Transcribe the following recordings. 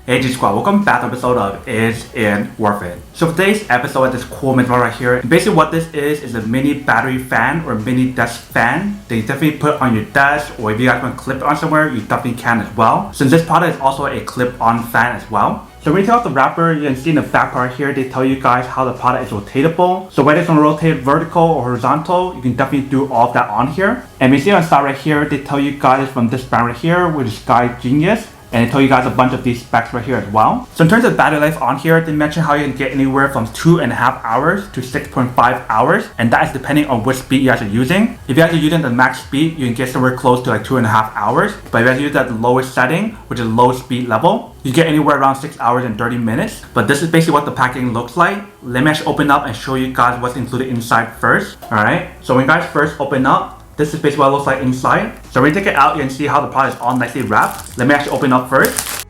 Hey G Squad, welcome back to an episode of Is It Worth It? So for today's episode of this cool material right here, basically what this is a mini battery fan or mini desk fan that you definitely put on your desk, or if you guys want to clip it on somewhere, you definitely can as well. Since this product is also a clip-on fan as well. So when you take out the wrapper, you can see in the back part here, they tell you guys how the product is rotatable. So whether it's going to rotate vertical or horizontal, you can definitely do all of that on here. And you see on the side right here, they tell you guys from this brand right here, which is SkyGenius. And they tell you guys a bunch of these specs right here as well. So in terms of battery life on here, they mention how you can get anywhere from 2.5 hours to 6.5 hours. And that is depending on which speed you guys are using. If you guys are using the max speed, you can get somewhere close to like 2.5 hours. But if you guys use that lowest setting, which is low speed level, you get anywhere around 6 hours and 30 minutes. But this is basically what the packaging looks like. Let me actually open up and show you guys what's included inside first. Alright, so when you guys first open up, this is basically what it looks like inside. So when you take it out, you can see how the product is all nicely wrapped. Let me actually open up first.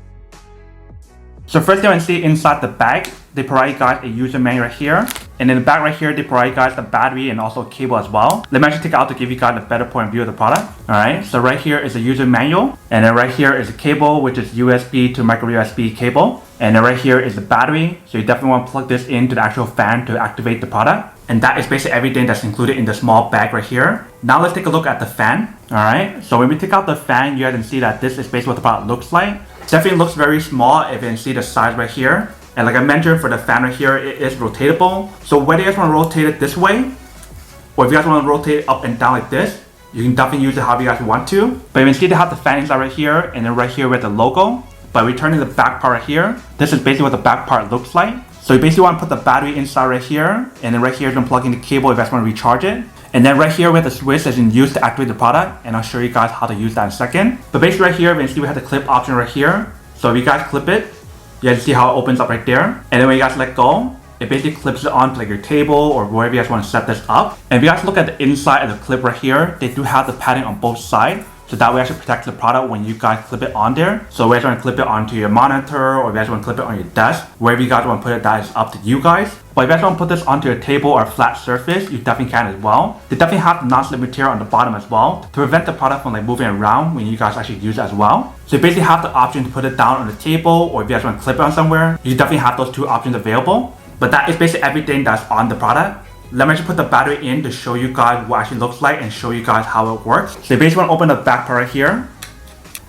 So first you can see inside the bag, they provide you guys a user manual right here. And in the back right here, they provide you guys the battery and also a cable as well. Let me actually take it out to give you guys a better point of view of the product. Alright, so right here is a user manual. And then right here is a cable, which is USB to micro USB cable. And then right here is the battery. So you definitely want to plug this into the actual fan to activate the product. And that is basically everything that's included in the small bag right here. Now let's take a look at the fan. Alright, so when we take out the fan, you guys can see that this is basically what the product looks like. Definitely looks very small if you can see the size right here. And like I mentioned, for the fan right here, it is rotatable. So whether you guys want to rotate it this way, or if you guys want to rotate it up and down like this, you can definitely use it however you guys want to. But you can see they have the fan inside right here, and then right here with the logo. But returning the back part right here, this is basically what the back part looks like. So you basically want to put the battery inside right here, and then right here you can plug in the cable if you guys want to recharge it. And then right here we have the switch that's in use to activate the product, and I'll show you guys how to use that in a second. But basically right here, you can see we have the clip option right here. So if you guys clip it, you guys see how it opens up right there. And then when you guys let go, it basically clips it onto like your table or wherever you guys want to set this up. And if you guys look at the inside of the clip right here, they do have the padding on both sides. So that way actually protects the product when you guys clip it on there. So if you guys want to clip it onto your monitor, or if you guys want to clip it on your desk, wherever you guys want to put it, that is up to you guys. But if you guys want to put this onto a table or a flat surface, you definitely can as well. They definitely have the non-slip material on the bottom as well to prevent the product from like moving around when you guys actually use it as well. So you basically have the option to put it down on the table, or if you guys want to clip it on somewhere, you definitely have those two options available. But that is basically everything that's on the product. Let me actually put the battery in to show you guys what it actually looks like and show you guys how it works. So you basically want to open the back part right here.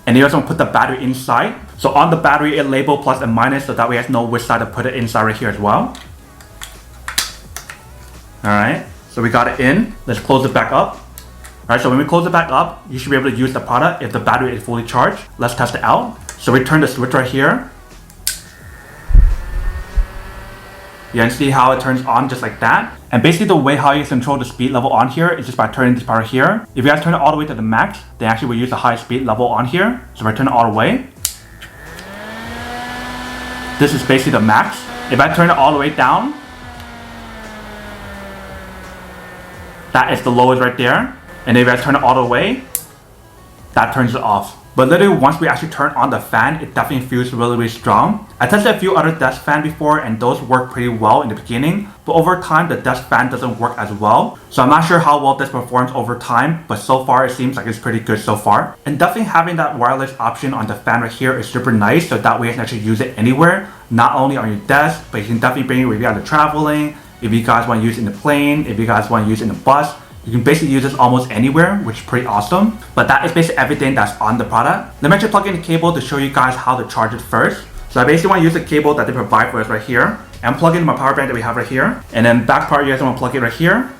And you also want to put the battery inside. So on the battery, it labeled plus and minus, so that way you guys know which side to put it inside right here as well. Alright, so we got it in. Let's close it back up. Alright, so when we close it back up, you should be able to use the product if the battery is fully charged. Let's test it out. So we turn the switch right here. You can see how it turns on just like that. And basically the way how you control the speed level on here is just by turning this part here. If you guys turn it all the way to the max, then actually we'll use the high speed level on here. So if I turn it all the way, this is basically the max. If I turn it all the way down, that is the lowest right there. And if I turn it all the way, that turns it off. But literally once we actually turn on the fan, it definitely feels really, really strong. I tested a few other desk fans before and those work pretty well in the beginning. But over time, the desk fan doesn't work as well. So I'm not sure how well this performs over time, but so far it seems like it's pretty good so far. And definitely having that wireless option on the fan right here is super nice. So that way you can actually use it anywhere, not only on your desk, but you can definitely bring it with you guys are traveling. If you guys want to use it in the plane, if you guys want to use it in the bus, you can basically use this almost anywhere, which is pretty awesome. But that is basically everything that's on the product. Let me actually plug in the cable to show you guys how to charge it first. So I basically want to use the cable that they provide for us right here. And plug in my power bank that we have right here. And then back part, you guys want to plug it right here.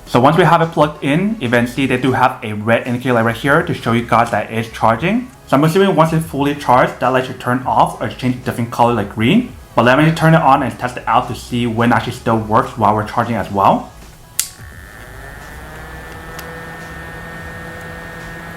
So once we have it plugged in, you can see they do have a red indicator light right here to show you guys that it is charging. So I'm assuming once it's fully charged, that light should turn off or change a different color like green. But let me turn it on and test it out to see when it actually still works while we're charging as well.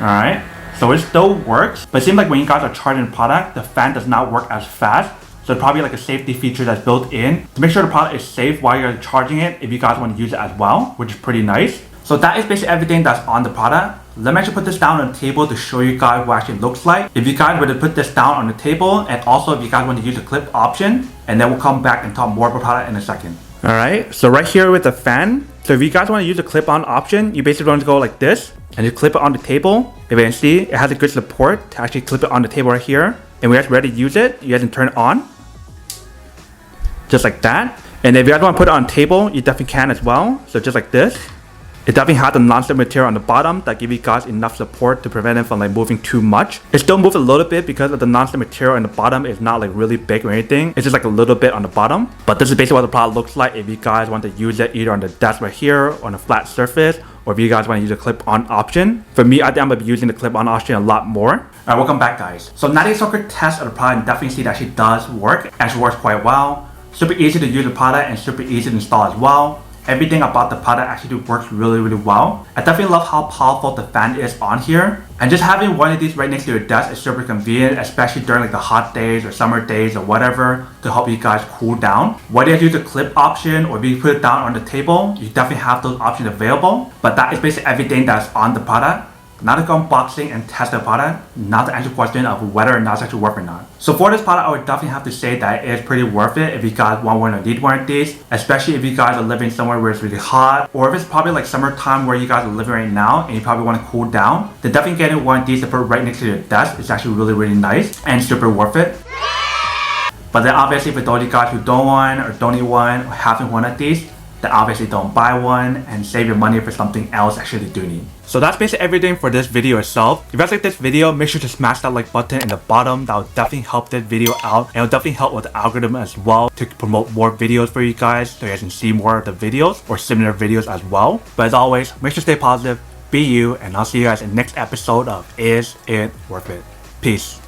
Alright, so it still works, but it seems like when you guys are charging the product, the fan does not work as fast. So it's probably like a safety feature that's built in to make sure the product is safe while you're charging it if you guys want to use it as well, which is pretty nice. So that is basically everything that's on the product. Let me actually put this down on the table to show you guys what it actually looks like. If you guys were to put this down on the table, and also if you guys want to use the clip option, and then we'll come back and talk more about the product in a second. Alright, so right here with the fan, so if you guys want to use the clip-on option, you basically want to go like this, and you clip it on the table. If you can see, it has a good support to actually clip it on the table right here. And when you guys ready to use it, you guys can turn it on. Just like that. And if you guys want to put it on a table, you definitely can as well. So just like this. It definitely has the non-slip material on the bottom that give you guys enough support to prevent it from like moving too much. It still moves a little bit because of the non-slip material on the bottom is not like really big or anything. It's just like a little bit on the bottom. But this is basically what the product looks like if you guys want to use it either on the desk right here or on a flat surface, or if you guys want to use a clip-on option. For me, I think I'm going to be using the clip-on option a lot more. Alright, welcome back guys. So 90 second test of the product, and definitely see that she does work. And she works quite well. Super easy to use the product and super easy to install as well. Everything about the product actually works really well. I definitely love how powerful the fan is on here. And just having one of these right next to your desk is super convenient, especially during like the hot days or summer days or whatever, to help you guys cool down. Whether you use the clip option or if you put it down on the table, you definitely have those options available. But that is basically everything that's on the product. Now to go unboxing and test the product, not to answer the question of whether or not it's actually worth or not. So for this product, I would definitely have to say that it is pretty worth it if you guys want one or need one of these, especially if you guys are living somewhere where it's really hot, or if it's probably like summertime where you guys are living right now and you probably want to cool down, then definitely getting one of these to put right next to your desk is actually really nice and super worth it. But then obviously for those of you guys who don't want or don't need one or having one of these, then obviously don't buy one and save your money for something else actually do need. So that's basically everything for this video itself. If you guys like this video, make sure to smash that like button in the bottom. That will definitely help this video out, and it will definitely help with the algorithm as well to promote more videos for you guys so you guys can see more of the videos or similar videos as well. But as always, make sure to stay positive, be you, and I'll see you guys in the next episode of Is It Worth It? Peace.